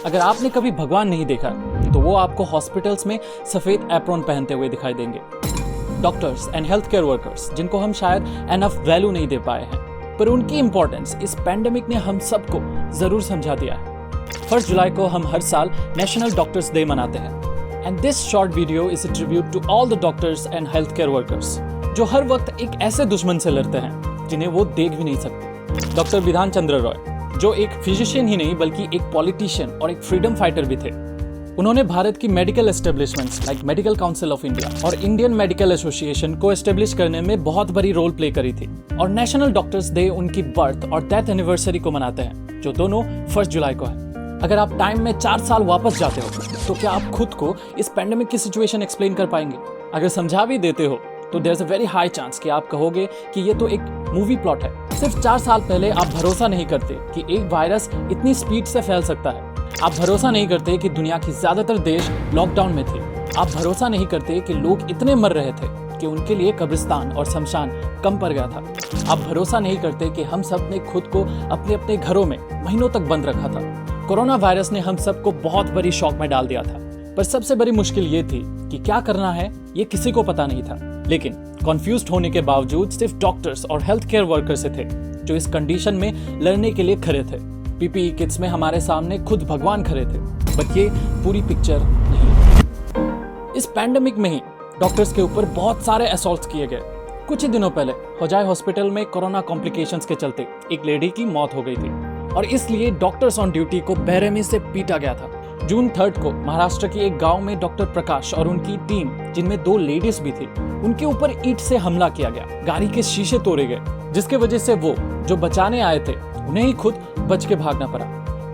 अगर आपने कभी भगवान नहीं देखा तो वो आपको हॉस्पिटल्स में सफेद एप्रॉन पहनते हुए दिखाई देंगे। Doctors and health care workers जिनको हम शायद एनफ वैल्यू नहीं दे पाए हैं, पर उनकी इंपॉर्टेंस इस पैंडेमिक ने हम सबको जरूर समझा दिया है। 1 जुलाई को हम हर साल नेशनल डॉक्टर्स डे मनाते हैं and this short video is a tribute to all the doctors and health care workers जो हर वक्त एक ऐसे दुश्मन से लड़ते हैं जिन्हें वो देख भी नहीं सकते। डॉक्टर विधान चंद्र रॉय जो एक फिजिशियन ही नहीं बल्कि एक पॉलिटिशियन और एक फ्रीडम फाइटर भी थे। उन्होंने भारत की medical establishments like medical council of India और इंडियन मेडिकल एसोसिएशन को एस्टेब्लिश करने में बहुत बड़ी रोल प्ले करी थी और नेशनल डॉक्टर्स डे उनकी बर्थ और डेथ एनिवर्सरी को मनाते हैं जो दोनों 1 जुलाई को है। अगर आप टाइम में 4 साल वापस जाते हो तो क्या आप खुद को इस पैंडेमिक की सिचुएशन एक्सप्लेन कर पाएंगे? अगर समझा भी देते हो तो there is a very high chance कि आप कहोगे कि ये तो एक मूवी प्लॉट है। सिर्फ 4 साल पहले आप भरोसा नहीं करते कि एक वायरस इतनी स्पीड से फैल सकता है। आप भरोसा नहीं करते कि दुनिया की ज्यादातर देश लॉकडाउन में थे। आप भरोसा नहीं करते कि लोग इतने मर रहे थे कि उनके लिए कब्रिस्तान और शमशान कम पड़ गया था। आप भरोसा नहीं करते कि हम सब ने खुद को अपने अपने घरों में महीनों तक बंद रखा था। कोरोना वायरस ने हम सबको बहुत बड़ी शॉक में डाल दिया था, पर सबसे बड़ी मुश्किल ये थी कि क्या करना है ये किसी को पता नहीं था। लेकिन कॉन्फ्यूज्ड होने के बावजूद सिर्फ डॉक्टर्स और हेल्थ केयर वर्कर्स थे जो इस कंडीशन में लड़ने के लिए खड़े थे। पीपीई किट्स में हमारे सामने खुद भगवान खड़े थे, बट ये पूरी पिक्चर नहीं। इस पैंडेमिक में ही डॉक्टर्स के ऊपर बहुत सारे असॉल्ट्स किए गए। कुछ ही दिनों पहले होजाई हॉस्पिटल में कोरोना कॉम्प्लिकेशंस के चलते एक लेडी की मौत हो गई थी और इसलिए डॉक्टर्स ऑन ड्यूटी को बेरहमी से पीटा गया था। जून 3 को महाराष्ट्र के एक गांव में डॉक्टर प्रकाश और उनकी टीम जिनमें 2 लेडीज भी थी उनके ऊपर ईंट से हमला किया गया। गाड़ी के शीशे तोड़े गए जिसके वजह से वो जो बचाने आए थे उन्हें ही खुद बच के भागना पड़ा।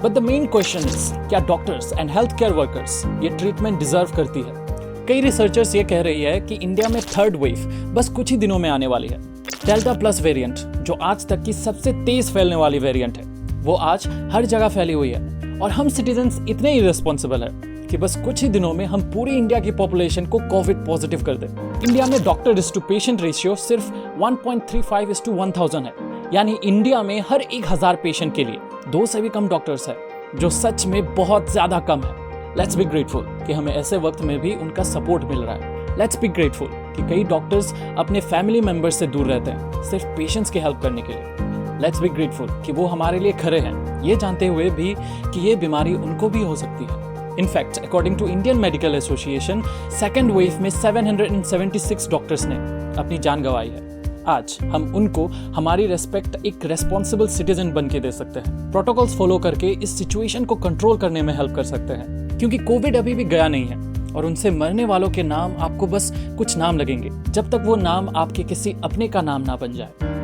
But the main question is क्या doctors and health care workers ये ट्रीटमेंट डिजर्व करती है? कई रिसर्चर्स ये कह रही है कि इंडिया में 3rd वेव बस कुछ ही दिनों में आने वाली है। डेल्टा प्लस वेरिएंट जो आज तक की सबसे तेज फैलने वाली वेरिएंट है वो आज हर जगह फैली हुई है और हम सिटीजन्स इतने इरेस्पॉन्सिबल है कि बस कुछ ही दिनों में हम पूरी इंडिया की पॉपुलेशन को कोविड पॉजिटिव कर दें। इंडिया में doctor is to patient ratio सिर्फ 1.35:1000 है, यानी इंडिया में हर 1000 पेशेंट के लिए 2 से भी कम डॉक्टर्स है, जो सच में बहुत ज्यादा कम है। लेट्स बी ग्रेटफुल कि हमें ऐसे वक्त में भी उनका सपोर्ट मिल रहा है। लेट्स बी ग्रेटफुल कि कई डॉक्टर्स अपने फैमिली मेंबर्स से दूर रहते हैं सिर्फ पेशेंट्स की हेल्प करने के लिए। लेट्स बी ग्रेटफुल कि वो हमारे लिए खड़े हैं, ये जानते हुए भी कि ये बीमारी उनको भी हो सकती है। In fact according to Indian Medical Association 2nd wave में 776 डॉक्टर्स ने अपनी जान गंवाई है। आज हम उनको हमारी रेस्पेक्ट एक रेस्पॉन्सिबल सिटीजन बन के दे सकते हैं। प्रोटोकॉल्स फॉलो करके इस सिचुएशन को कंट्रोल करने में हेल्प कर सकते हैं, क्योंकि कोविड अभी भी गया नहीं है और उनसे मरने वालों के नाम आपको बस कुछ नाम लगेंगे जब तक वो नाम आपके किसी अपने का नाम ना बन जाए।